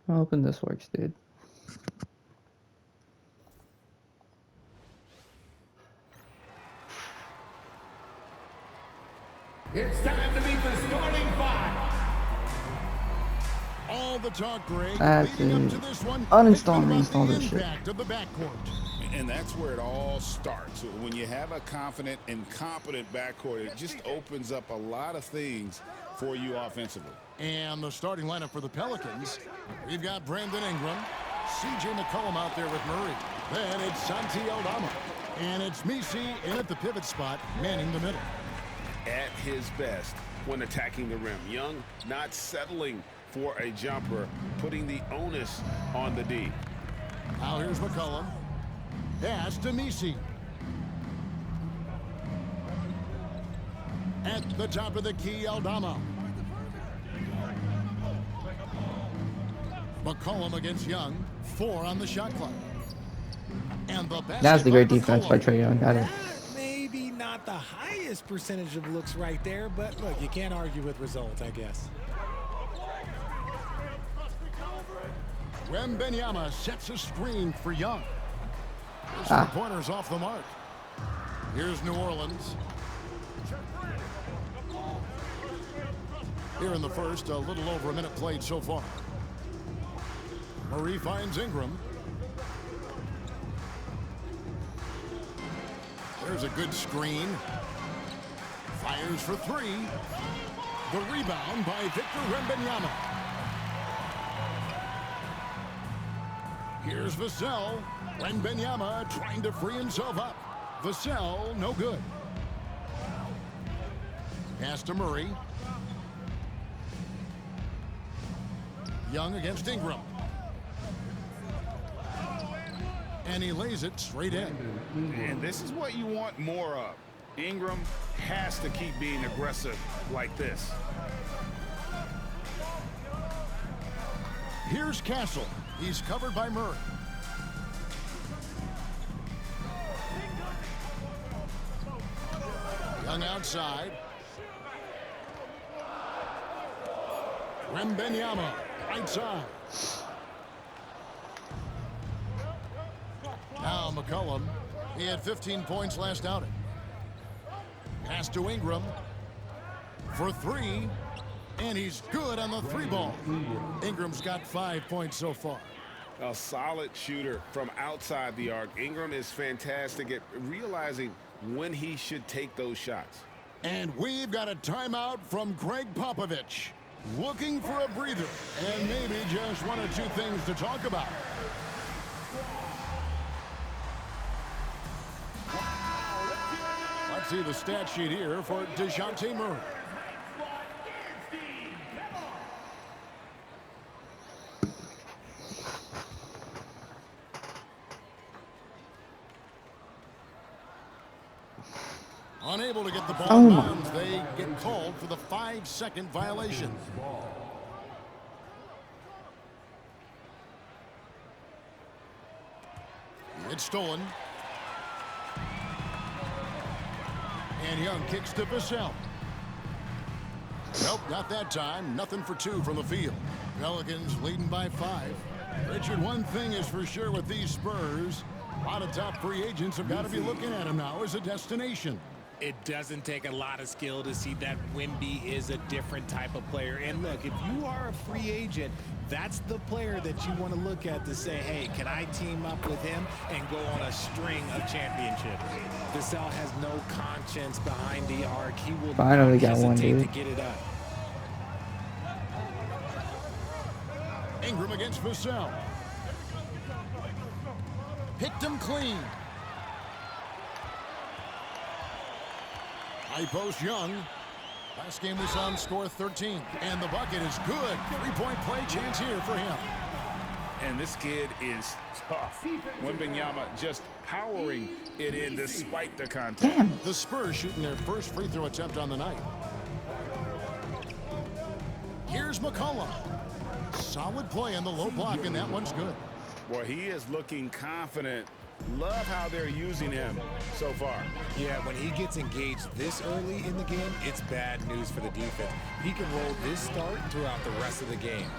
I'm hoping this works, dude. It's time to meet the starting five. All the talk, Greg, I have leading up to to this one, uninstall and about reinstall the this shit. impact of the backcourt. And that's where it all starts. When you have a confident and competent backcourt, it just opens up a lot of things for you offensively. And the starting lineup for the Pelicans, we've got Brandon Ingram, C.J. McCollum out there with Murray. Then it's Santi Aldama. And it's Misi in at the pivot spot, manning the middle. At his best when attacking the rim. Young not settling for a jumper, putting the onus on the D. Now here's McCollum. Pass to Misi. At the top of the key, Aldama. McCollum against Young. 4 on the shot clock. And the That's the great basket defense by by Trae Young. Got it. Maybe not the highest percentage of looks right there, but look, you can't argue with results, I guess. Wembanyama sets a screen for Young. This three-pointer's off the mark. Here's New Orleans. Here in the first, a little over a minute played so far. Murray finds Ingram. There's a good screen. Fires for 3. The rebound by Victor Wembanyama. Here's Vassell. Wembanyama trying to free himself up. Vassell, no good. Pass to Murray. Young against Ingram. And he lays it straight in. And this is what you want more of. Ingram has to keep being aggressive like this. Here's Castle. He's covered by Murray. Young outside. Wembanyama, right side. Now McCollum. He had 15 points last outing. Pass to Ingram for 3. And he's good on the 3-ball. Ingram's got 5 points so far. A solid shooter from outside the arc. Ingram is fantastic at realizing when he should take those shots. And we've got a timeout from Greg Popovich. Looking for a breather and maybe just 1 or 2 things to talk about. Let's see the stat sheet here for DeJounte Murray. Unable to get the ball Oh in my. bounds, they get called for the 5-second violation. It's stolen. And Young kicks to Vassell. Nope, not that time. Nothing for 2 from the field. Pelicans leading by 5. Richard, one thing is for sure with these Spurs, a lot of top free agents have got to be looking at them now as a destination. It doesn't take a lot of skill to see that Wemby is a different type of player. And look, if you are a free agent, that's the player that you want to look at to say, hey, can I team up with him and go on a string of championships? Vassell has no conscience behind the arc. He will Finally not got one, hesitate dude. to get it up. Ingram against Vassell. Picked him clean. High post Young. Last game we saw him score 13. And the bucket is good. 3-point play chance here for him. And this kid is tough. Wembanyama just powering it in despite the contact. Damn. The Spurs shooting their first free throw attempt on the night. Here's McCollum. Solid play in the low block, and that one's good. Boy, he is looking confident. Love how they're using him so far. Yeah, when he gets engaged this early in the game, it's bad news for the defense. He can roll this start throughout the rest of the game.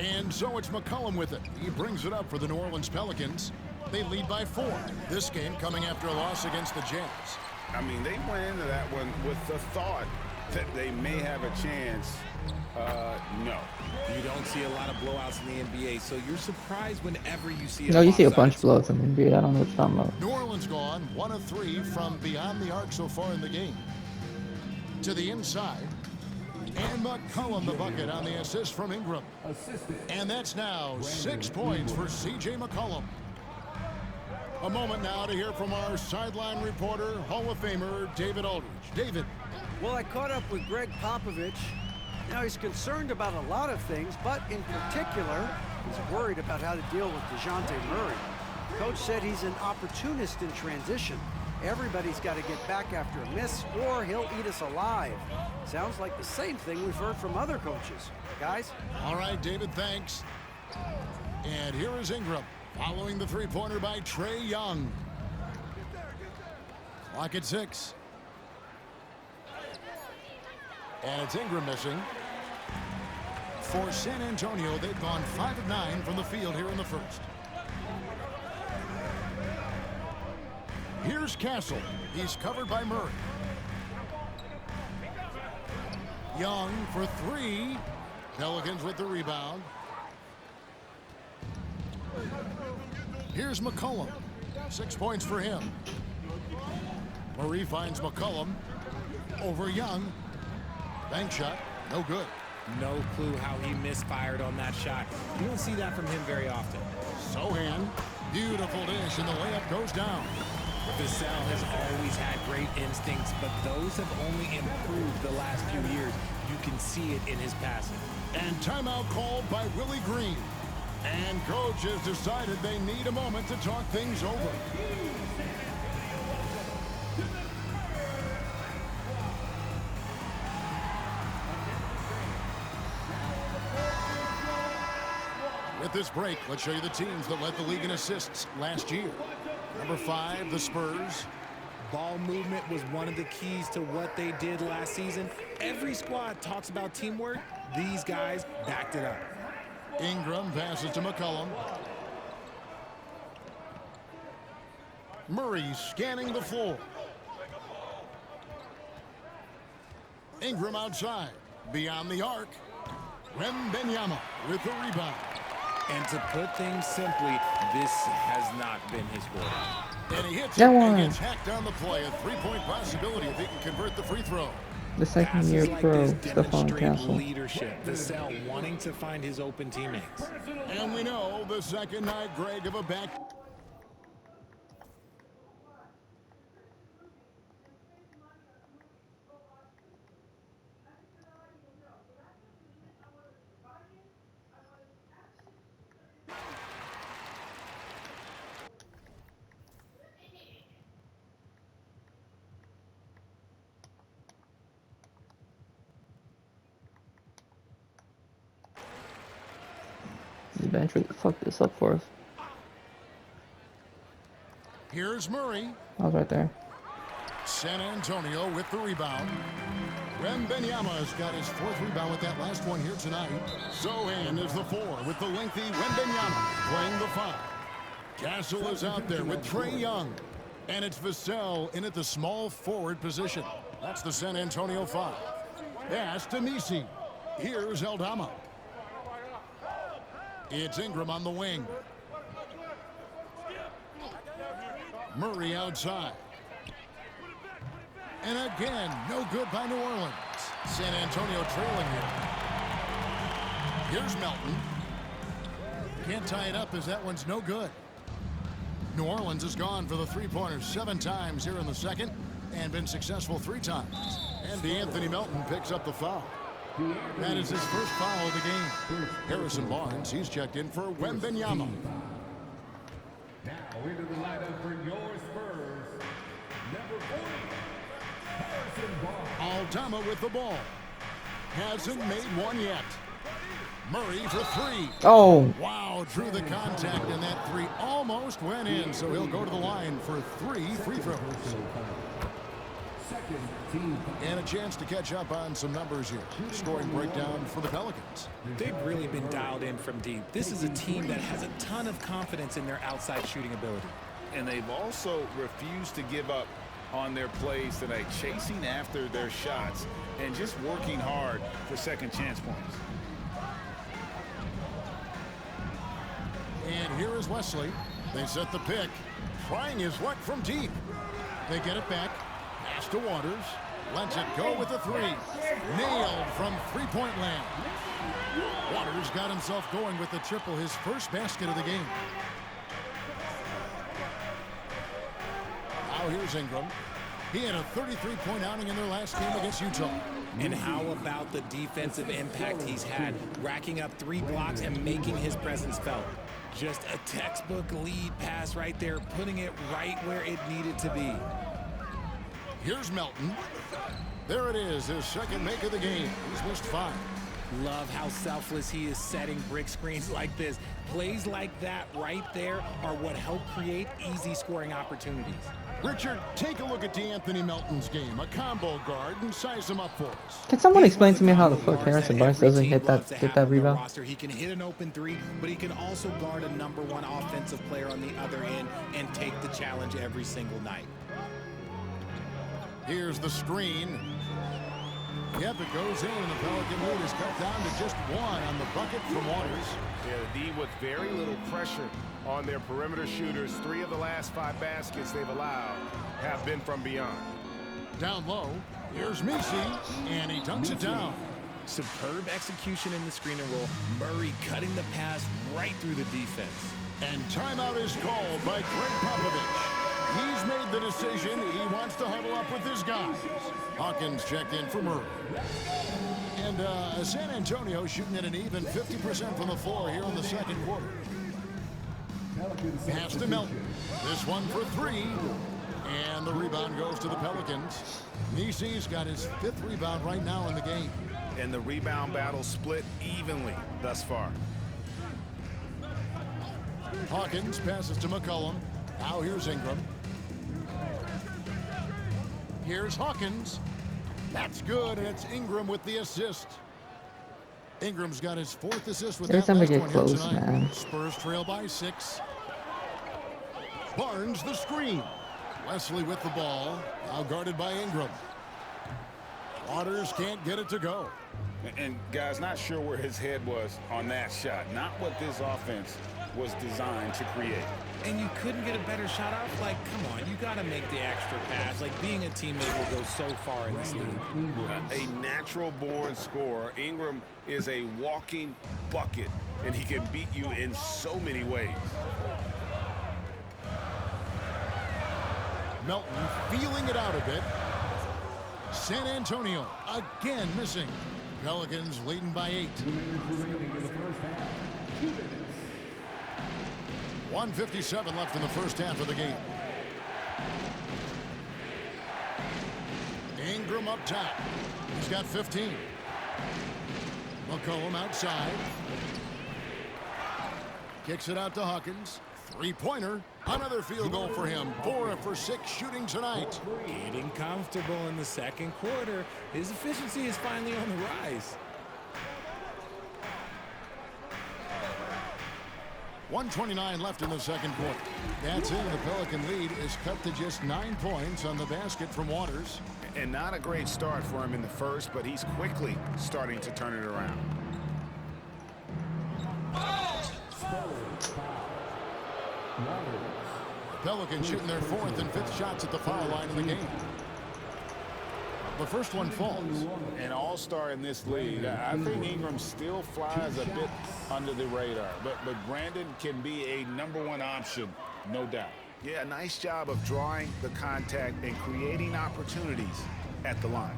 And so it's McCollum with it. He brings it up for the New Orleans Pelicans. They lead by 4. This game coming after a loss against the Jazz. I mean, they went into that one with the thought that they may have a chance. No. You don't see a lot of blowouts in the NBA, so you're surprised whenever you see No, you see a bunch of blowouts in the NBA. I don't know what you're talking about. New Orleans gone 1 of 3 from beyond the arc so far in the game. To the inside. And McCollum the bucket on the assist from Ingram. And that's now 6 points for C.J. McCollum. A moment now to hear from our sideline reporter, Hall of Famer David Aldridge. David. Well, I caught up with Greg Popovich. Now, he's concerned about a lot of things, but in particular, he's worried about how to deal with DeJounte Murray. Coach said he's an opportunist in transition. Everybody's got to get back after a miss, or he'll eat us alive. Sounds like the same thing we've heard from other coaches. Guys? All right, David, thanks. And here is Ingram, following the three-pointer by Trae Young. Clock at 6. And it's Ingram missing. For San Antonio, they've gone 5 of 9 from the field here in the first. Here's Castle. He's covered by Murray. Young for 3. Pelicans with the rebound. Here's McCollum. 6 points for him. Murray finds McCollum over Young. Bank shot, no good. No clue how he misfired on that shot. You don't see that from him very often. Sohan, beautiful dish, and the layup goes down. Vassell has always had great instincts, but those have only improved the last few years. You can see it in his passing. And timeout called by Willie Green. And coach has decided they need a moment to talk things over. With this break, let's show you the teams that led the league in assists last year. Number 5, the Spurs. Ball movement was one of the keys to what they did last season. Every squad talks about teamwork. These guys backed it up. Ingram passes to McCollum. Murray scanning the floor. Ingram outside. Beyond the arc. Wembanyama with the rebound. And to put things simply, this has not been his quarter. And he hits it and gets hacked on the play. A 3-point possibility if he can convert the free throw. The second-year pro, Stephon Castle. Leadership. Vassell wanting to find his open teammates. And we know the second night, Greg, of a back. The bench really fucked this up for us. Here's Murray. I was right there. San Antonio with the rebound. Wembanyama's got his 4th rebound with that last one here tonight. Sohan is the 4 with the lengthy Wembanyama playing the 5. Castle is out there with Trae Young. And it's Vassell in at the small forward position. That's the San Antonio 5. Pass to Nisi. Here's Aldama. It's Ingram on the wing. Murray outside. And again, no good by New Orleans. San Antonio trailing here. Here's Melton. Can't tie it up as that one's no good. New Orleans has gone for the three-pointers 7 times here in the second and been successful 3 times. And DeAnthony Melton picks up the foul. That is his first foul of the game. Harrison Barnes, he's checked in for Wembanyama. Now into the lineup for your Spurs, number 40, Harrison Barnes. Aldama with the ball. Hasn't made one yet. Murray for 3. Oh! Wow, drew the contact, and that 3 almost went in, so he'll go to the line for 3 free throws. second team. And a chance to catch up on some numbers here. Scoring breakdown for the Pelicans. They've really been dialed in from deep. This is a team that has a ton of confidence in their outside shooting ability. And they've also refused to give up on their plays tonight, chasing after their shots and just working hard for second chance points. And here is Wesley. They set the pick. Trying his luck from deep. They get it back. Pass to Waters. Lets it go with the three. Nailed from three-point land. Waters got himself going with the triple, his first basket of the game. Now here's Ingram. He had a 33-point outing in their last game against Utah. And how about the defensive impact he's had, racking up 3 blocks and making his presence felt. Just a textbook lead pass right there, putting it right where it needed to be. Here's Melton. There it is, his second make of the game. He's missed 5. Love how selfless he is setting brick screens like this. Plays like that right there are what help create easy scoring opportunities. Richard, take a look at DeAnthony Melton's game, a combo guard, and size him up for us. Can someone explain to me how the fuck Harrison Barnes doesn't get that rebound? He can hit an open 3, but he can also guard a #1 offensive player on the other end and take the challenge every single night. Here's the screen. Yep, it goes in, and the Pelican lead is cut down to just 1 on the bucket from Waters. Yeah, the D with very little pressure on their perimeter shooters. 3 of the last 5 baskets they've allowed have been from beyond. Down low, here's Misi, and he dunks it down. Superb execution in the screen and roll. Murray cutting the pass right through the defense. And timeout is called by Greg Popovich. He's made the decision. He wants to huddle up with his guys. Hawkins checked in for Murray. And San Antonio shooting at an even 50% from the floor here in the second quarter. Pass to Melton. This one for 3. And the rebound goes to the Pelicans. Nisi's got his 5th rebound right now in the game. And the rebound battle split evenly thus far. Hawkins passes to McCollum. Now here's Ingram. Here's Hawkins. That's good, and it's Ingram with the assist. Ingram's got his 4th assist with Every that time I last get one here close, tonight. man. Spurs trail by 6. Barnes the screen. Wesley with the ball. Now guarded by Ingram. Waters can't get it to go. And guys, not sure where his head was on that shot. Not what this offense was designed to create. And you couldn't get a better shot off? Like, come on, you got to make the extra pass. Like, being a teammate will go so far in this league. A natural-born scorer. Ingram is a walking bucket, and he can beat you in so many ways. Melton feeling it out a bit. San Antonio again missing. Pelicans leading by 8. 1:57 left in the first half of the game. Ingram up top. He's got 15. McCollum outside. Kicks it out to Hawkins. 3-pointer. Another field goal for him. 4 for 6 shooting tonight. Getting comfortable in the second quarter. His efficiency is finally on the rise. 1:29 left in the second quarter. That's it. The Pelican lead is cut to just 9 points on the basket from Waters. And not a great start for him in the first, but he's quickly starting to turn it around. Pelicans shooting their 4th and 5th shots at the foul line of the game. The first one falls. An all-star in this league. I think Ingram still flies a bit under the radar, but Brandon can be a #1 option, no doubt. Yeah, nice job of drawing the contact and creating opportunities at the line.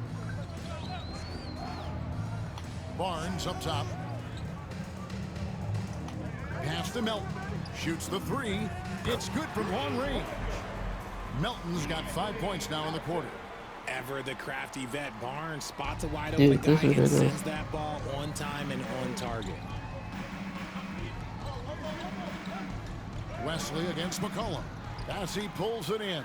Barnes up top. Pass to Melton. Shoots the 3. It's good from long range. Melton's got 5 points now in the quarter. Ever the crafty vet, Barnes spots a wide Dude, open guy this is and ridiculous. sends that ball on time and on target. Wesley against McCollum. As he pulls it in.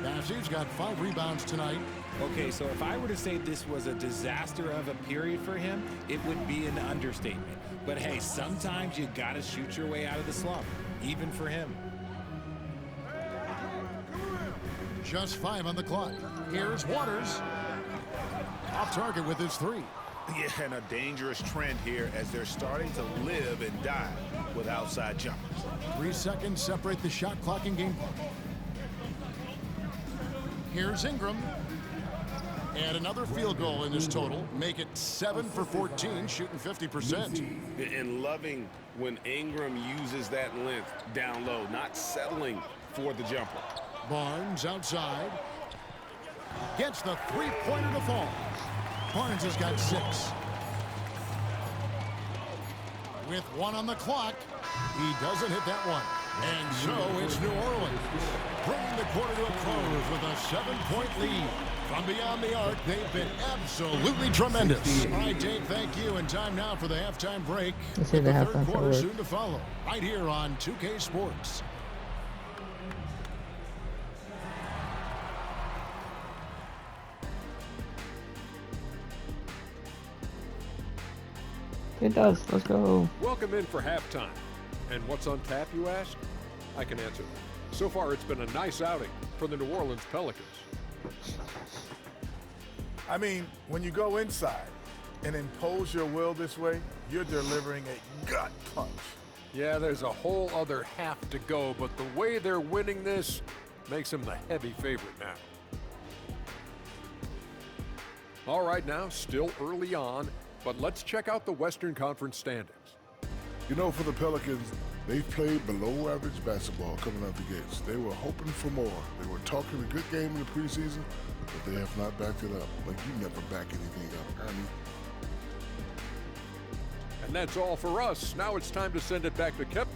Bassey's got 5 rebounds tonight. Okay, so if I were to say this was a disaster of a period for him, it would be an understatement. But hey, sometimes you got to shoot your way out of the slump, even for him. Just 5 on the clock. Here's Waters. Off target with his 3. Yeah, and a dangerous trend here as they're starting to live and die with outside jumpers. 3 seconds separate the shot clock and game clock. Here's Ingram. And another field goal in this total. Make it 7 for 14, shooting 50%. And loving when Ingram uses that length down low, not settling for the jumper. Barnes outside. Gets the 3-pointer to fall. Barnes has got 6. With 1 on the clock, he doesn't hit that one. And so it's New Orleans bringing the quarter to a close with a 7-point lead. From beyond the arc, they've been absolutely tremendous. All right, Dave, thank you. And time now for the halftime break. Let's see With the the halftime third quarter forward. soon to follow, right here on 2K Sports. It does. Let's go. Welcome in for halftime. And what's on tap, you ask? I can answer that. So far, it's been a nice outing for the New Orleans Pelicans. I mean, when you go inside and impose your will this way, you're delivering a gut punch. Yeah, there's a whole other half to go, but the way they're winning this makes them the heavy favorite now. All right, now, still early on, but let's check out the Western Conference standings. You know, for the Pelicans, they've played below average basketball coming out the gates. They were hoping for more. They were talking a good game in the preseason, but they have not backed it up. But you never back anything up, Ernie. And that's all for us. Now it's time to send it back to Kevin.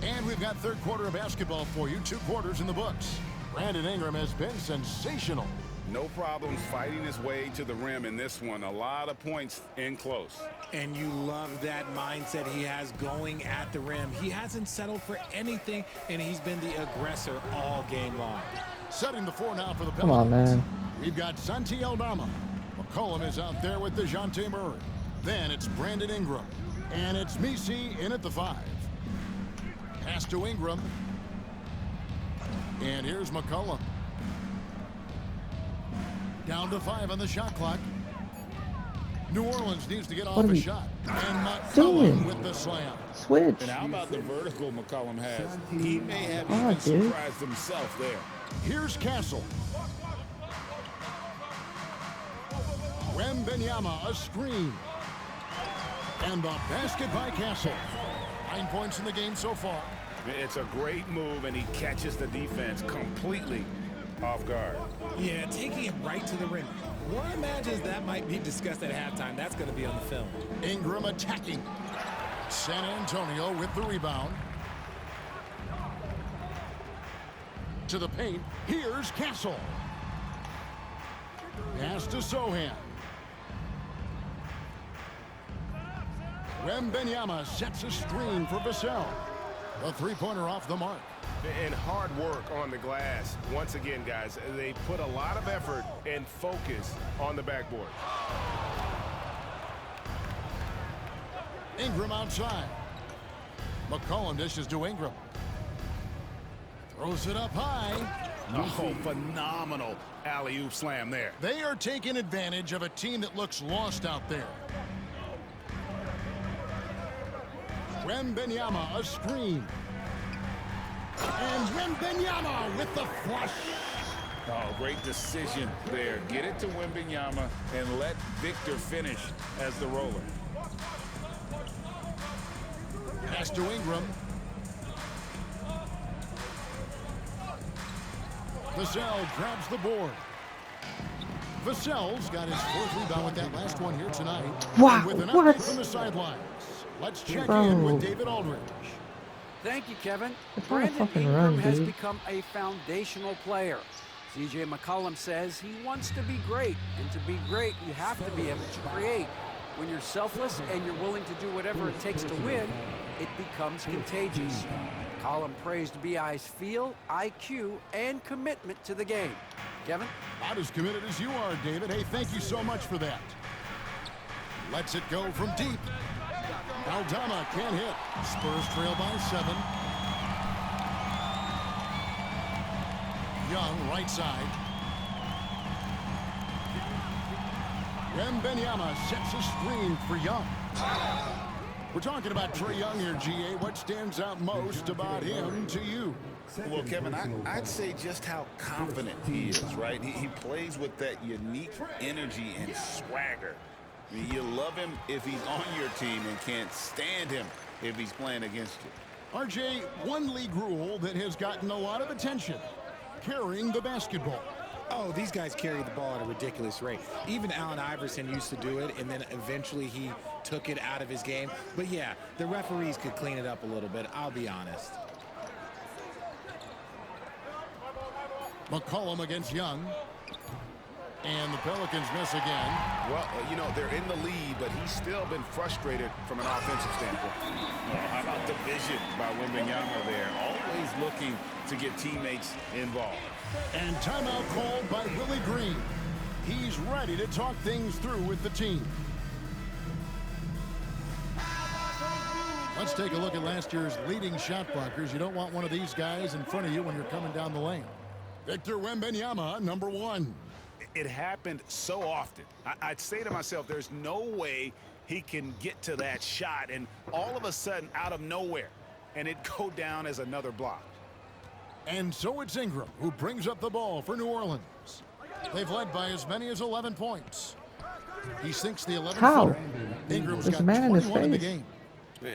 And we've got third quarter of basketball for you. 2 quarters in the books. Brandon Ingram has been sensational. No problems fighting his way to the rim in this one. A lot of points in close. And you love that mindset he has going at the rim. He hasn't settled for anything, and he's been the aggressor all game long. Setting the floor now for the Pelicans. Come on, man. We've got Santi Aldama. McCollum is out there with DeJounte Murray. Then it's Brandon Ingram. And it's Messi in at the 5. Pass to Ingram. And here's McCollum. Down to 5 on the shot clock. New Orleans needs to get off a shot. And McCollum doing? with the slam. Switch. And how about the vertical McCollum has? He may have Oh, even dude. surprised himself there. Here's Castle. Wembenyama, a screen. And the basket by Castle. 9 points in the game so far. It's a great move, and he catches the defense completely off guard. Yeah, taking it right to the rim. One imagines that might be discussed at halftime. That's going to be on the film. Ingram attacking. San Antonio with the rebound. To the paint. Here's Castle. Pass to Sohan. Wembenyama sets a screen for Vassell. A 3-pointer off the mark. And hard work on the glass. Once again, guys, they put a lot of effort and focus on the backboard. Ingram outside. McCollum dishes to Ingram. Throws it up high. Oh, phenomenal alley-oop slam there. They are taking advantage of a team that looks lost out there. Wembenyama, a screen. And Wembenyama with the flush. Oh, great decision there. Get it to Wembenyama and let Victor finish as the roller. Pass to Ingram. Vassell grabs the board. Vassell's got his 4th rebound with that last one here tonight. Wow, And with an what? update from the sidelines, let's check Bro. in with David Aldridge. Thank you, Kevin. It's not a Brandon fucking Ingram run, has dude. become a foundational player. C.J. McCollum says he wants to be great, and to be great, you have to be able to create. When you're selfless and you're willing to do whatever it takes to win, it becomes contagious. Colin praised BI's feel, IQ, and commitment to the game. Kevin? About as committed as you are, David. Hey, thank you so much for that. Lets it go from deep. Aldama can't hit. Spurs trail by 7. Young, right side. Wembanyama sets a screen for Young. We're talking about Trae Young here, GA. What stands out most about him to you? Well, Kevin, I'd say just how confident he is, right? He plays with that unique energy and swagger. I mean, you love him if he's on your team and can't stand him if he's playing against you. RJ, one league rule that has gotten a lot of attention, carrying the basketball. Oh, these guys carry the ball at a ridiculous rate. Even Allen Iverson used to do it, and then eventually he took it out of his game. But yeah, the referees could clean it up a little bit, I'll be honest. McCollum against Young. And the Pelicans miss again. Well, you know, they're in the lead, but he's still been frustrated from an offensive standpoint. Well, how about the vision by Wembanyama there? Always looking to get teammates involved. And timeout called by Willie Green. He's ready to talk things through with the team. Let's take a look at last year's leading shot blockers. You don't want one of these guys in front of you when you're coming down the lane. Victor Wembanyama, number 1. It happened so often. I'd say to myself, there's no way he can get to that shot, and all of a sudden, out of nowhere, and it go down as another block. And so it's Ingram who brings up the ball for New Orleans. They've led by as many as 11 points. He sinks the 11-footer. How? Ingram's There's got a man in his 21 in the face. game.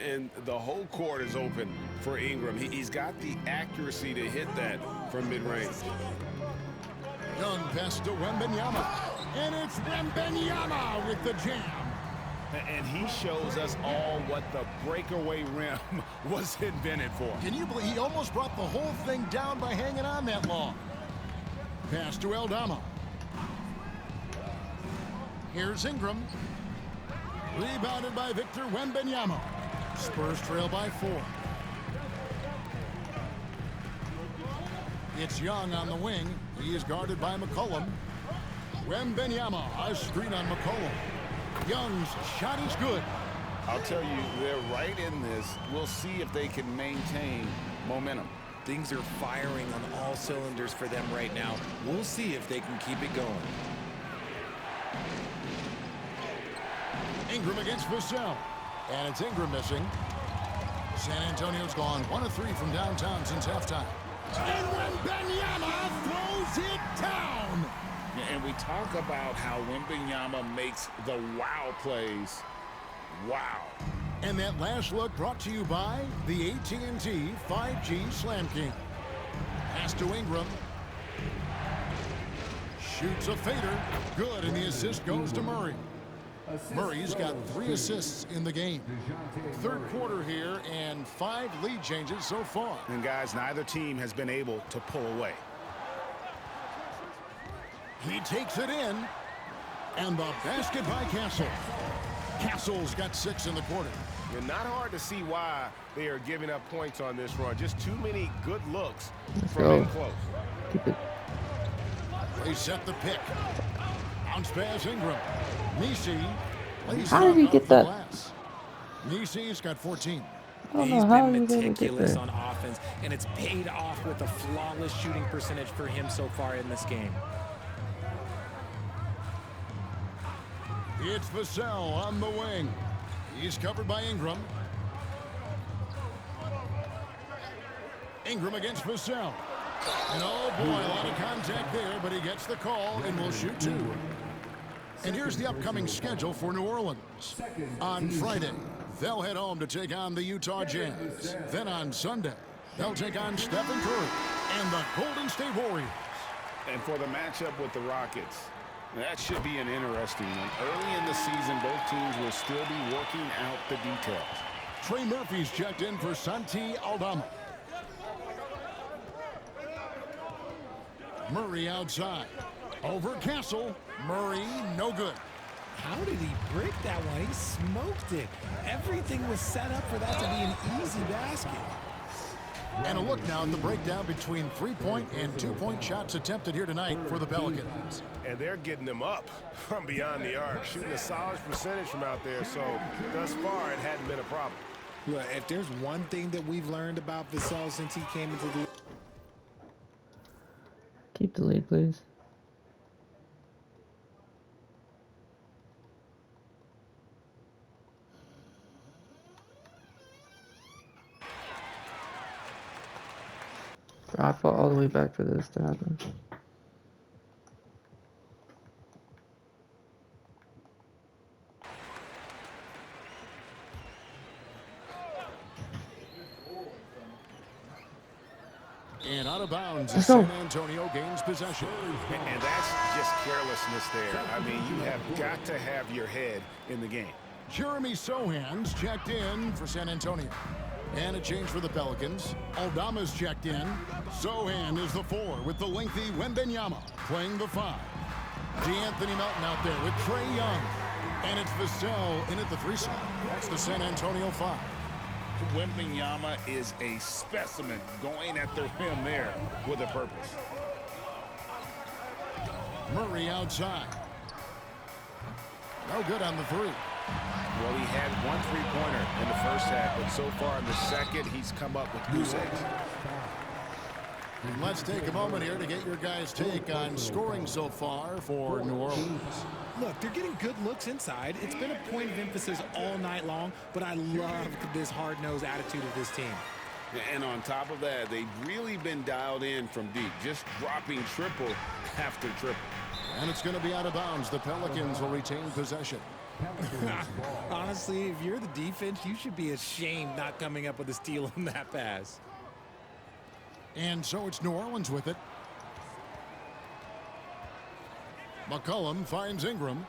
And the whole court is open for Ingram. He's got the accuracy to hit that from mid-range. Young pass to Wembanyama. And it's Wembanyama with the jam. And he shows us all what the breakaway rim was invented for. Can you believe he almost brought the whole thing down by hanging on that long? Pass to Aldama. Here's Ingram. Rebounded by Victor Wembanyama. Spurs trail by 4. It's Young on the wing. He is guarded by McCollum. Wembanyama, a screen on McCollum. Young's shot is good. I'll tell you, they're right in this. We'll see if they can maintain momentum. Things are firing on all cylinders for them right now. We'll see if they can keep it going. Ingram against Vassell. And it's Ingram missing. San Antonio's gone 1 of 3 from downtown since halftime. And Wembanyama throws it down. And we talk about how Wembanyama makes the wow plays. Wow. And that last look brought to you by the AT&T 5G Slam King. Pass to Ingram. Shoots a fader. Good, and the assist goes to Murray. Murray's got 3 assists in the game. Third quarter here and 5 lead changes so far. And guys, neither team has been able to pull away. He takes it in. And the basket by Castle. Castle's got 6 in the quarter. And not hard to see why they are giving up points on this run. Just too many good looks from in close. Keep it. They set the pick. Bounce pass Ingram. Nisi. How did he get that? Nisi's got 14. I don't He's know how been he was able to get meticulous there. on offense, and it's paid off with a flawless shooting percentage for him so far in this game. It's Vassell on the wing. He's covered by Ingram. Ingram against Vassell. And oh boy, a lot of contact there, but he gets the call and will shoot 2. And here's the upcoming schedule for New Orleans. On Friday, they'll head home to take on the Utah Jazz. Then on Sunday, they'll take on Stephen Curry and the Golden State Warriors. And for the matchup with the Rockets, that should be an interesting one. Early in the season, both teams will still be working out the details. Trey Murphy's checked in for Santi Aldama. Murray outside. Over Castle. Murray, no good. How did he break that one? He smoked it. Everything was set up for that to be an easy basket. And a look now at the breakdown between 3-point and 2-point shots attempted here tonight for the Pelicans. And they're getting them up from beyond the arc, shooting a solid percentage from out there. So thus far, it hadn't been a problem. Look, if there's one thing that we've learned about Vassell since he came into the... Keep the lead, please. I fought all the way back for this to happen. And out of bounds, San Antonio gains possession. And that's just carelessness there. I mean, you have got to have your head in the game. Jeremy Sohan's checked in for San Antonio. And a change for the Pelicans. Aldama's checked in. Sohan is the 4 with the lengthy Wembanyama playing the 5. DeAnthony Melton out there with Trae Young. And it's Vassell in at the 3 slot. That's the San Antonio 5. Wembanyama is a specimen going at the rim there with a purpose. Murray outside. No good on the 3. Well, he had one three-pointer in the first half, but so far in the second, he's come up with goose eggs. And let's take a moment here to get your guys' take on scoring so far for New Orleans. Look, they're getting good looks inside. It's been a point of emphasis all night long, but I love this hard-nosed attitude of this team. And on top of that, they've really been dialed in from deep, just dropping triple after triple. And it's going to be out of bounds. The Pelicans will retain possession. Honestly, if you're the defense, you should be ashamed not coming up with a steal on that pass. And so it's New Orleans with it. McCollum finds Ingram.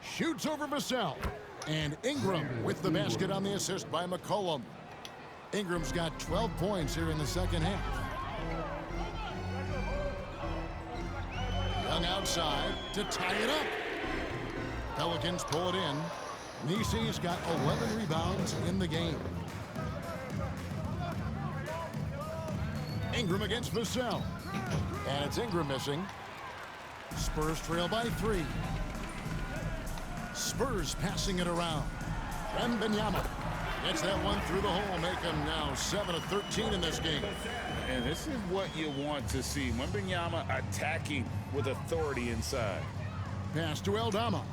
Shoots over Vassell. And Ingram with the basket on the assist by McCollum. Ingram's got 12 points here in the second half. Young outside to tie it up. Pelicans pull it in. Nisi's got 11 rebounds in the game. Ingram against Vassell. And it's Ingram missing. Spurs trail by 3. Spurs passing it around. Wembanyama gets that one through the hole, make him now 7 of 13 in this game. And this is what you want to see. Wembanyama attacking with authority inside. Pass to Aldama.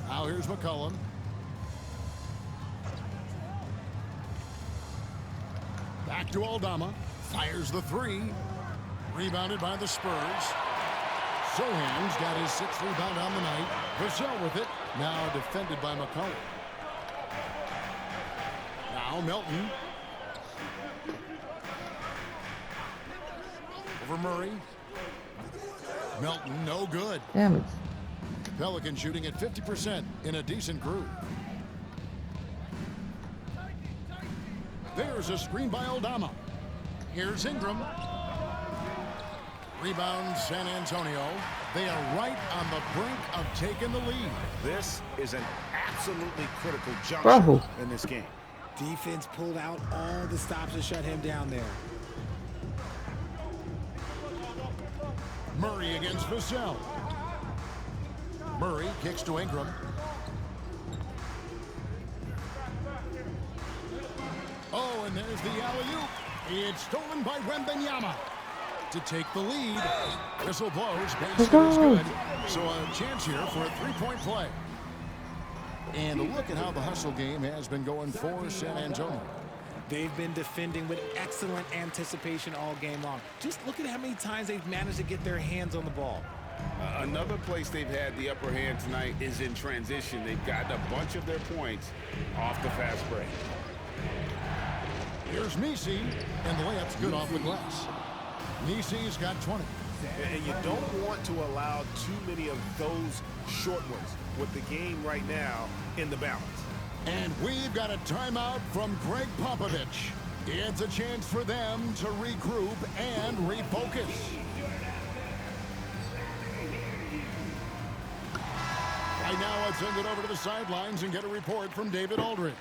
Now here's McCollum. Back to Aldama. Fires the 3. Rebounded by the Spurs. Sohan's got his 6th rebound on the night. Vassell with it. Now defended by McCollum. Now Melton. Over Murray. Melton, no good. Damn it. Pelican shooting at 50% in a decent groove. There's a screen by Aldama. Here's Ingram. Rebound San Antonio. They are right on the brink of taking the lead. This is an absolutely critical juncture in this game. Defense pulled out all the stops to shut him down there. Murray against Vassell. Murray kicks to Ingram. Oh, and there's the alley-oop. It's stolen by Wembanyama to take the lead. Whistle blows. Basket is good. So a chance here for a 3-point play. And look at how the hustle game has been going for San Antonio. They've been defending with excellent anticipation all game long. Just look at how many times they've managed to get their hands on the ball. Another place they've had the upper hand tonight is in transition. They've gotten a bunch of their points off the fast break. Here's Nisi, and the layup's good off the glass. Nisi's got 20. And you don't want to allow too many of those short ones with the game right now in the balance. And we've got a timeout from Greg Popovich. It's a chance for them to regroup and refocus. Right now let's send it over to the sidelines and get a report from David Aldridge.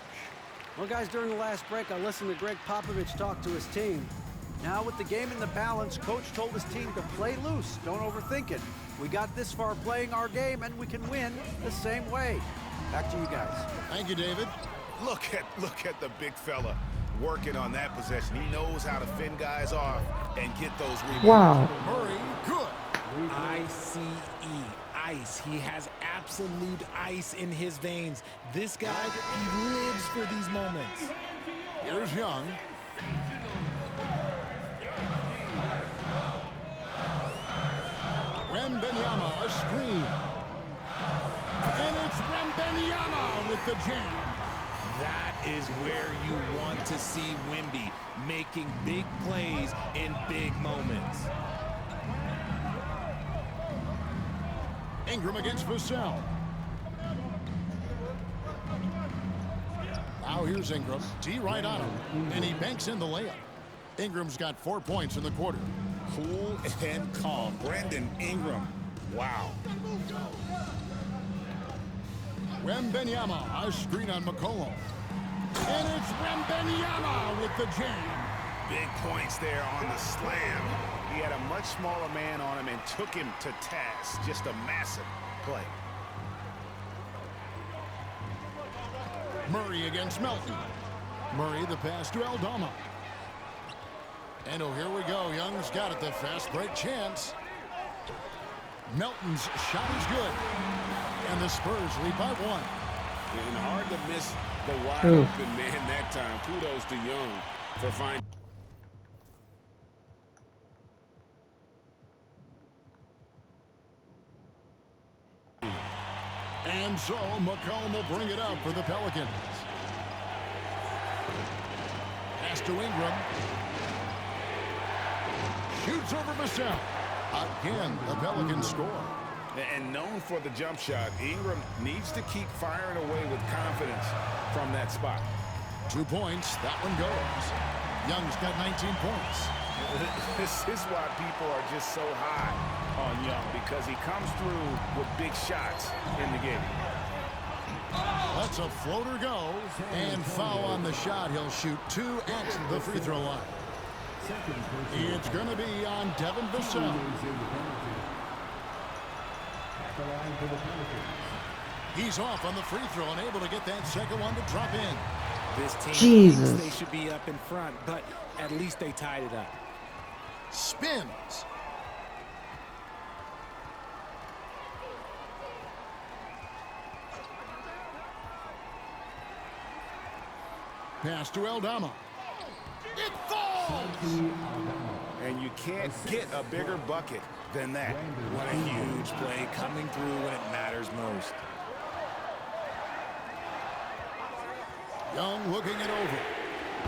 Well, guys, during the last break, I listened to Greg Popovich talk to his team. Now, with the game in the balance, Coach told his team to play loose. Don't overthink it. We got this far playing our game, and we can win the same way. Back to you guys. Thank you, David. Look at the big fella working on that possession. He knows how to fend guys off and get those rebounds. Wow. Murray, good. ICE, ice. He has absolute ice in his veins. This guy, he lives for these moments. Here's Young. Wembanyama, a screen. And it's Wembanyama with the jam. That is where you want to see Wemby making big plays in big moments. Ingram against Vassell. Now here's Ingram. D right on him. And he banks in the layup. Ingram's got 4 points in the quarter. Cool and calm. Brandon Ingram. Wow. Wembanyama, a screen on McCollum. And it's Wembanyama with the jam. Big points there on the slam. He had a much smaller man on him and took him to task. Just a massive play. Murray against Melton. Murray the pass to Aldama. And oh, here we go. Young's got it. The fast break chance. Melton's shot is good. And the Spurs lead by 1. And hard to miss the wide open man that time. Kudos to Young for finding. And so McCollum will bring it up for the Pelicans. Pass to Ingram. Shoots over Vassell. Again, the Pelicans score. And known for the jump shot, Ingram needs to keep firing away with confidence from that spot. 2 points. That one goes. Young's got 19 points. This is why people are just so high on Young, because he comes through with big shots in the game. Lets a floater go. And foul on the shot. He'll shoot 2 at the free throw line. It's going to be on Devin Vassell. He's off on the free throw and able to get that second one to drop in. This team Jesus. thinks they should be up in front, but at least they tied it up. Spins. Pass to Aldama. It falls! And you can't get a bigger bucket than that. What a huge play coming through when it matters most. Young looking it over.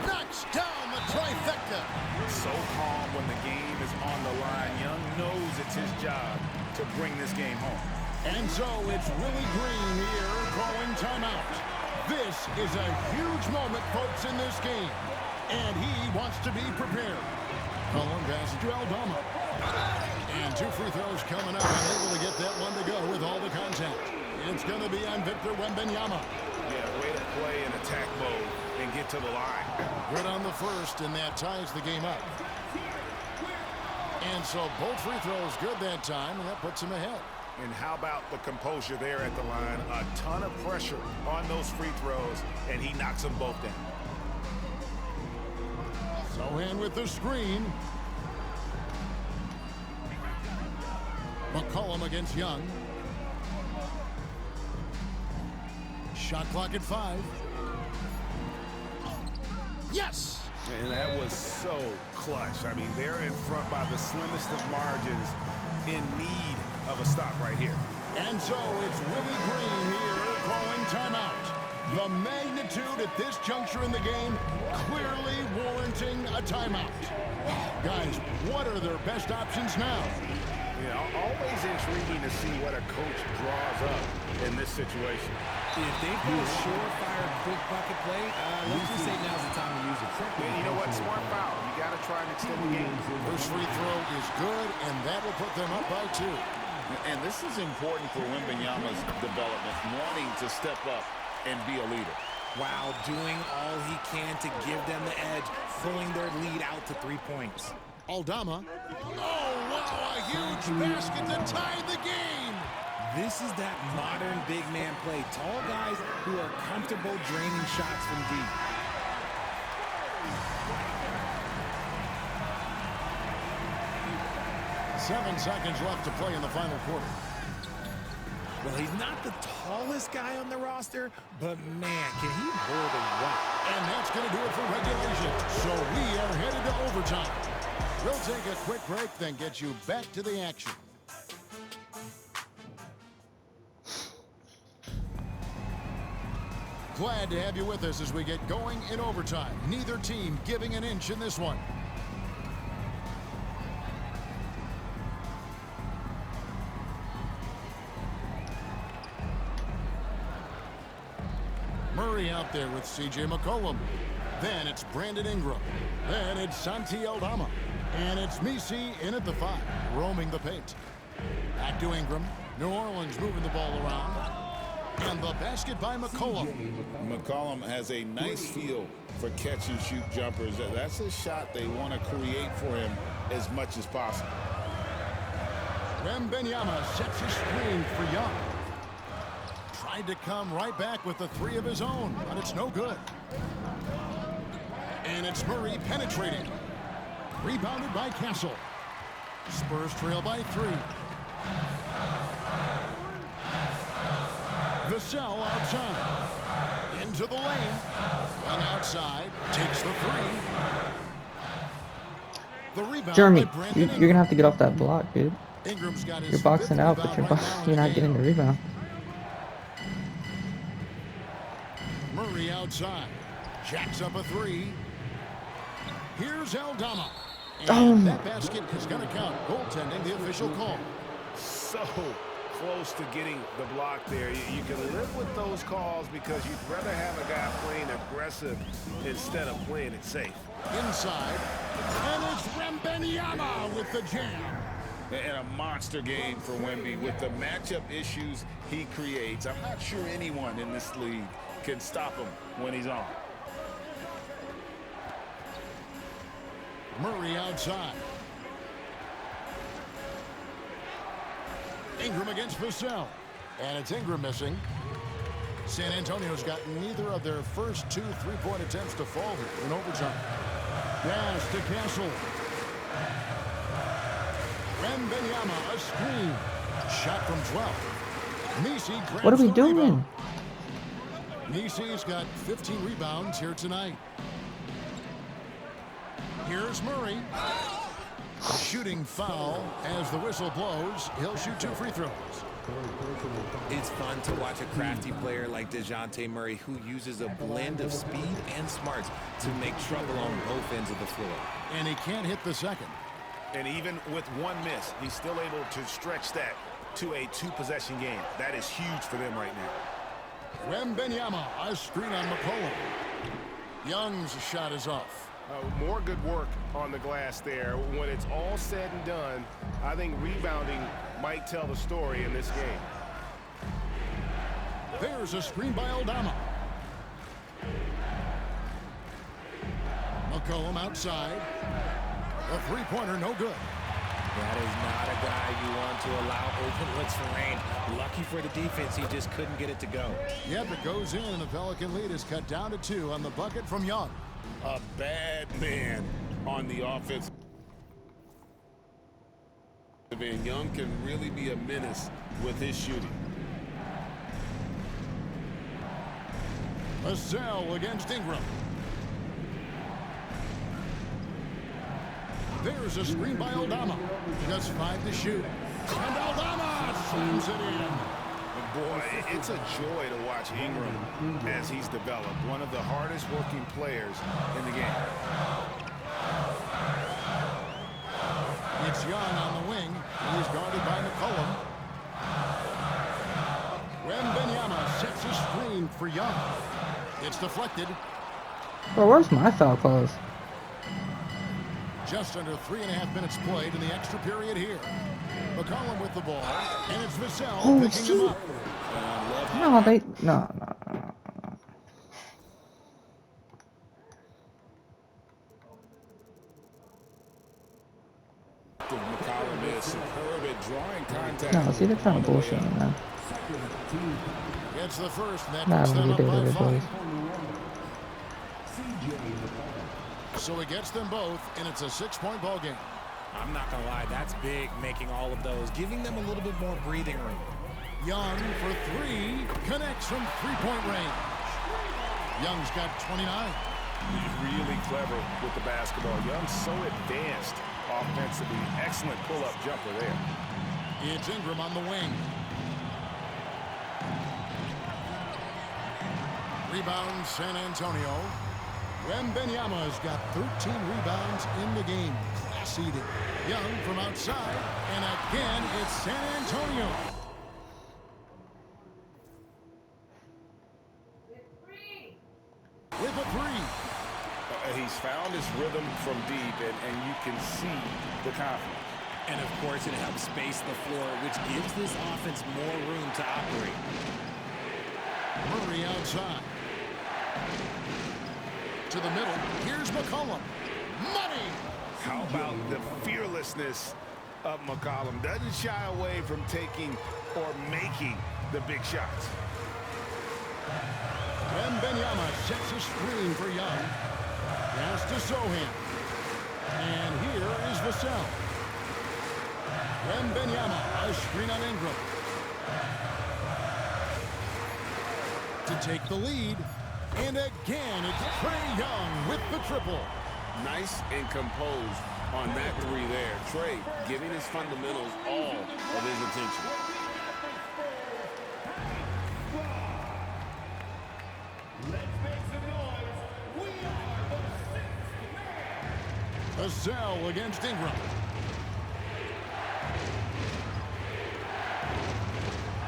Knocks down the trifecta. So calm when the game is on the line. Young knows it's his job to bring this game home. And so it's Willie Green here calling timeout. This is a huge moment, folks, in this game. And he wants to be prepared. Cullen passes to Aldama. And 2 free throws coming up. Unable to get that one to go with all the contact. It's going to be on Victor Wembanyama. Yeah, way to play in attack mode and get to the line. Good on the first, and that ties the game up. And so both free throws good that time, and that puts him ahead. And how about the composure there at the line? A ton of pressure on those free throws, and he knocks them both down. Sohan with the screen. McCollum against Young. Shot clock at 5. Yes! And that was so clutch. I mean, they're in front by the slimmest of margins, in need of a stop right here. And so it's Willie Green here calling timeout. The magnitude at this juncture in the game clearly warranting a timeout. Guys, what are their best options now? Yeah, always intriguing to see what a coach draws up in this situation. If they've got a surefire quick bucket play, let's just say now's the time to use it. And you know what? Smart foul. You got to try and extend the game. First free throw is good, and that will put them up by 2. And this is important for Wembanyama's development, wanting to step up and be a leader. Wow, doing all he can to give them the edge, pulling their lead out to 3 points. Aldama. Oh, wow, a huge basket to tie the game. This is that modern big man play. Tall guys who are comfortable draining shots from deep. Seven seconds left to play in the final quarter. Well, he's not the tallest guy on the roster, but man, can he hold a rock. And that's going to do it for regulation. So we are headed to overtime. We'll take a quick break, then get you back to the action. Glad to have you with us as we get going in overtime. Neither team giving an inch in this one. Murray out there with C.J. McCollum. Then it's Brandon Ingram. Then it's Santi Aldama. And it's Misi in at the 5, roaming the paint. Back to Ingram. New Orleans moving the ball around. And the basket by McCollum. McCollum has a nice feel for catch-and-shoot jumpers. That's a shot they want to create for him as much as possible. Wembanyama sets a screen for Young. Tried to come right back with the 3 of his own, but it's no good. And it's Murray penetrating. Rebounded by Castle. Spurs trail by 3. Vassell outside. Into the lane. And outside. Takes the 3. The rebound. Jeremy, by Brandon you're going to have to get off that block, dude. Ingram's got his You're boxing 5th out, but rebound right now in you're the not game. getting the rebound. Murray outside. Jacks up a 3. Here's Aldama. And that basket is going to count. Goaltending, the official call. So close to getting the block there. You can live with those calls because you'd rather have a guy playing aggressive instead of playing it safe. Inside. And it's Wembanyama with the jam. And a monster game for Wemby with the matchup issues he creates. I'm not sure anyone in this league can stop him when he's on. Murray outside. Ingram against Vassell. And it's Ingram missing. San Antonio's got neither of their first 2 3-point attempts to fall here in overtime. Pass to Castle. Wembanyama, a screen. Shot from 12. Misi grabs What are we the doing? rebound. Misi's got 15 rebounds here tonight. Here's Murray. Shooting foul as the whistle blows. He'll shoot 2 free throws. It's fun to watch a crafty player like DeJounte Murray who uses a blend of speed and smarts to make trouble on both ends of the floor. And he can't hit the second. And even with 1 miss, he's still able to stretch that to a 2-possession game. That is huge for them right now. Wembanyama, a screen on McCollum. Young's shot is off. More good work on the glass there. When it's all said and done, I think rebounding might tell the story in this game. There's a screen by Aldama. McCollum outside. A 3-pointer, no good. That is not a guy you want to allow open looks for rain. Lucky for the defense, he just couldn't get it to go. Yep, it goes in, and the Pelican lead is cut down to 2 on the bucket from Young. A bad man on the offense. And Young can really be a menace with his shooting. Vassell against Ingram. There's a screen by Aldama. Just 5 to shoot. And Aldama slams it in. Boy, it's a joy to watch Ingram as he's developed. One of the hardest working players in the game. It's Young on the wing. He's guarded by McCollum. Wembanyama sets a screen for Young. It's deflected. Bro, where's my foul calls? Just under 3.5 minutes played in the extra period here. McCollum with the ball, and it's Vassell picking him up. No, no. McCollum is superb at drawing contact. No, see, they're trying to bullshit me, man. It's the first, and that Nah, puts I'm them gonna up do by it, 5. boys. So it gets them both, and it's a 6-point ball game. I'm not going to lie, that's big, making all of those, giving them a little bit more breathing room. Young for 3, connects from 3-point range. Young's got 29. He's really clever with the basketball. Young's so advanced offensively. Excellent pull-up jumper there. It's Ingram on the wing. Rebound San Antonio. Wembanyama's got 13 rebounds in the game. Class eating. Young from outside. And again, it's San Antonio. With a 3. He's found his rhythm from deep, and you can see the confidence. And, of course, it helps space the floor, which gives this offense more room to operate. Murray outside. To the middle. Here's McCollum. Money! How about the fearlessness of McCollum? Doesn't shy away from taking or making the big shots. Wembanyama sets a screen for Young. Pass to Sohan. And here is Vassell. Wembanyama, a screen on Ingram. To take the lead. And again, it's Trae Young with the triple. Nice and composed on that 3 there. Trae giving his fundamentals all of his attention. Vassell against Ingram.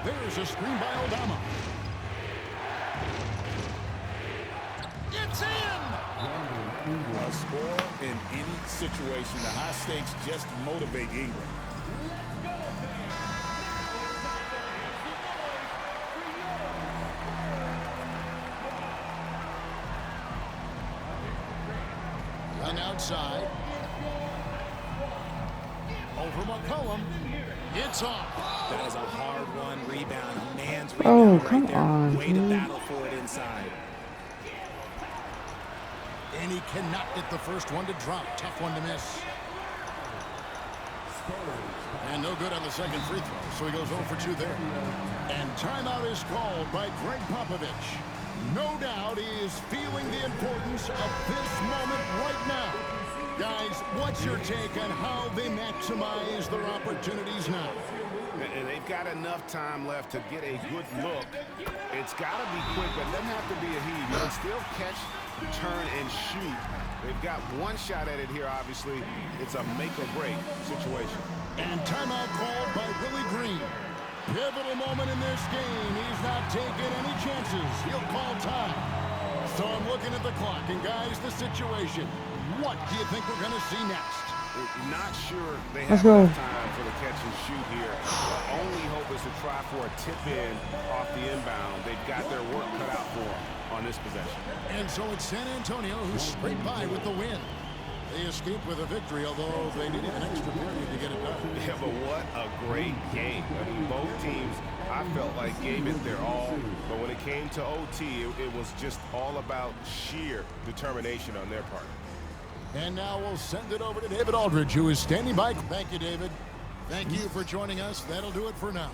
There's a screen by Aldama. It's in! A score in any situation. The high stakes just motivate Ingram. Young outside. Over McCollum. It's off. That is a hard-won rebound. A man's Oh, rebound come right there. on, Way to dude. battle for it inside. And he cannot get the first one to drop. Tough one to miss. And no good on the second free throw, so he goes 0 for 2 there. And timeout is called by Greg Popovich. No doubt he is feeling the importance of this moment right now. Guys, what's your take on how they maximize their opportunities now? And they've got enough time left to get a good look. It's got to be quick, but it doesn't have to be a heave. You can still catch, turn, and shoot. They've got one shot at it here, obviously. It's a make-or-break situation. And timeout called by Willie Green. Pivotal moment in this game. He's not taking any chances. He'll call time. So I'm looking at the clock, and guys, the situation. What do you think we're going to see next? Not sure they Let's have go. enough time for the catch and shoot here. The only hope is to try for a tip in off the inbound. They've got their work cut out for them on this possession. And so it's San Antonio who scraped by with the win. They escaped with a victory, although they needed an extra period to get it done. Yeah, but what a great game. I mean, both teams, I felt like, gave it their all. But when it came to OT, it was just all about sheer determination on their part. And now we'll send it over to David Aldridge, who is standing by. Thank you, David. Thank you for joining us. That'll do it for now.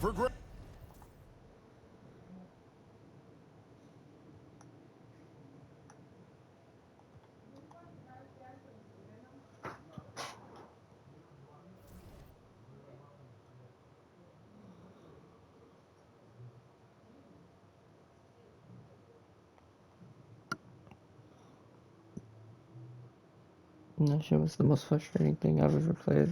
For Greg. And that shit was the most frustrating thing I've ever played.